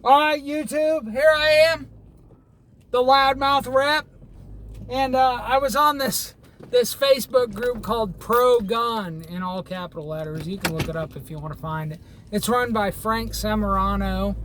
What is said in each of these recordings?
Alright, YouTube, here I am, the Loudmouth Rep, and I was on this Facebook group called Pro Gun, in all capital letters. You can look it up if you want to find it. It's run by Frank Semorano,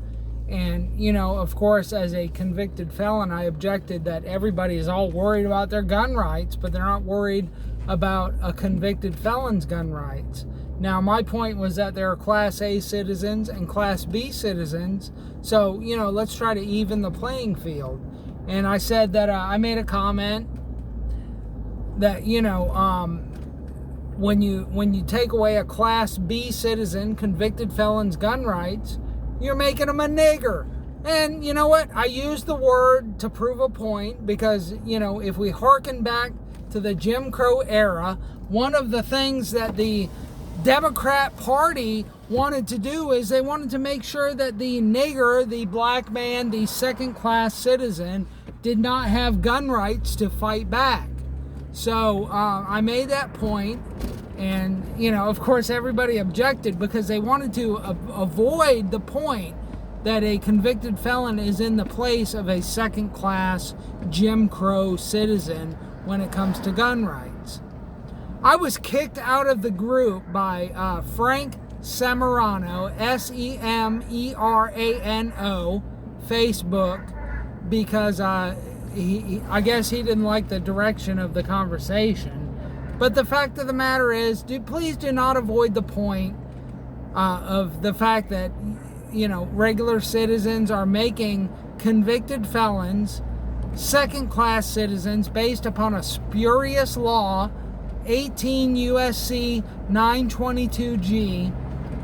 and, you know, of course, as a convicted felon, I objected that everybody is all worried about their gun rights, but they're not worried about a convicted felon's gun rights. Now, my point was that there are Class A citizens and Class B citizens, so, you know, let's try to even the playing field. And I said that I made a comment that, you know, when you take away a Class B citizen, convicted felon's gun rights, you're making them a nigger. And you know what? I used the word to prove a point because, you know, if we hearken back to the Jim Crow era, one of the things that the Democrat Party wanted to do is they wanted to make sure that the nigger, the black man, the second-class citizen, did not have gun rights to fight back. So I made that point, and, you know, of course, everybody objected because they wanted to avoid the point that a convicted felon is in the place of a second-class Jim Crow citizen when it comes to gun rights. I was kicked out of the group by Frank Semorano, Semerano, Facebook, because I guess he didn't like the direction of the conversation. But the fact of the matter is, please do not avoid the point of the fact that, you know, regular citizens are making convicted felons second-class citizens based upon a spurious law, 18 USC 922G,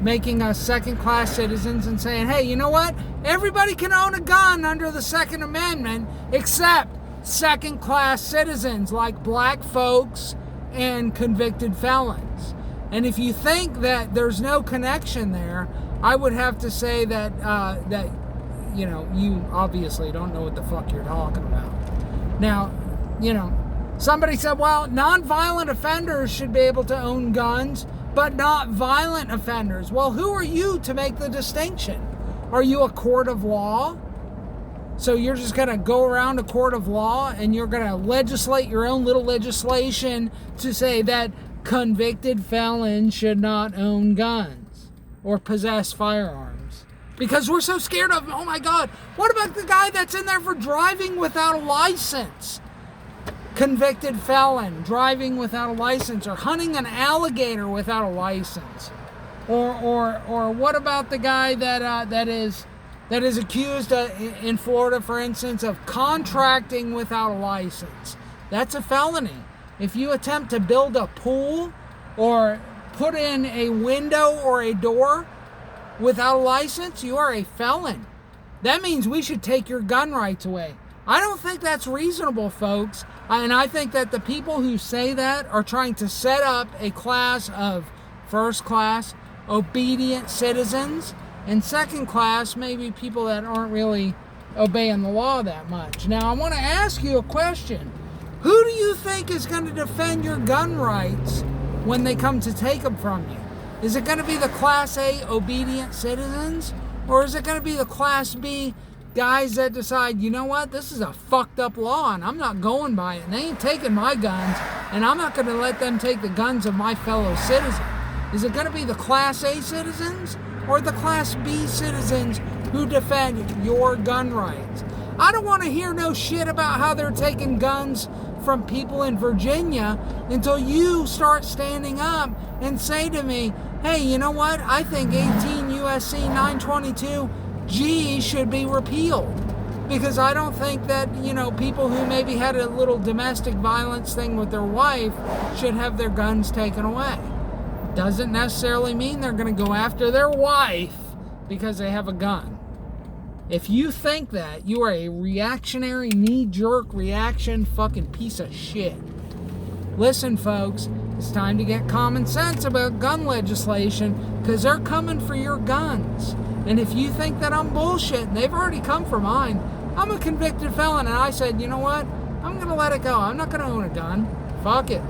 making us second-class citizens and saying, hey, you know what? Everybody can own a gun under the Second Amendment except second-class citizens like black folks and convicted felons. And if you think that there's no connection there, I would have to say that, you know, you obviously don't know what the fuck you're talking about. Now, you know, somebody said, well, non-violent offenders should be able to own guns, but not violent offenders. Well, who are you to make the distinction? Are you a court of law? So you're just going to go around a court of law and you're going to legislate your own little legislation to say that convicted felons should not own guns or possess firearms? Because we're so scared of, oh my God, what about the guy that's in there for driving without a license? Convicted felon, driving without a license, or hunting an alligator without a license. Or what about the guy that is accused in Florida, for instance, of contracting without a license? That's a felony. If you attempt to build a pool or put in a window or a door without a license, you are a felon. That means we should take your gun rights away. I don't think that's reasonable, folks. And I think that the people who say that are trying to set up a class of first class, obedient citizens, and second class, maybe people that aren't really obeying the law that much. Now, I want to ask you a question. Who do you think is going to defend your gun rights when they come to take them from you? Is it going to be the Class A obedient citizens? Or is it going to be the Class B guys that decide, you know what, this is a fucked up law and I'm not going by it, and they ain't taking my guns, and I'm not going to let them take the guns of my fellow citizens? Is it going to be the Class A citizens or the Class B citizens who defend your gun rights? I don't want to hear no shit about how they're taking guns from people in Virginia until you start standing up and say to me, hey, you know what, I think 18 USC 922G should be repealed, because I don't think that, you know, people who maybe had a little domestic violence thing with their wife should have their guns taken away. Doesn't necessarily mean they're going to go after their wife because they have a gun. If you think that, you are a reactionary, knee-jerk reaction fucking piece of shit. Listen, folks, it's time to get common sense about gun legislation, because they're coming for your guns. And if you think that I'm bullshit, and they've already come for mine, I'm a convicted felon, and I said, you know what, I'm going to let it go. I'm not going to own a gun. Fuck it.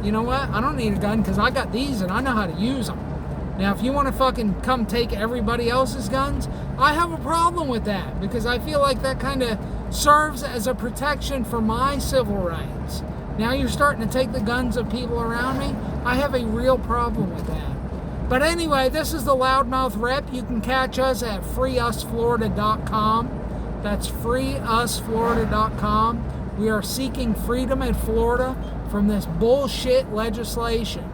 You know what, I don't need a gun because I got these and I know how to use them. Now, if you want to fucking come take everybody else's guns, I have a problem with that, because I feel like that kind of serves as a protection for my civil rights. Now you're starting to take the guns of people around me. I have a real problem with that. But anyway, this is the Loudmouth Rep. You can catch us at freeusflorida.com. That's freeusflorida.com. We are seeking freedom in Florida from this bullshit legislation.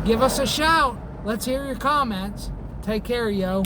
Give us a shout. Let's hear your comments. Take care, yo.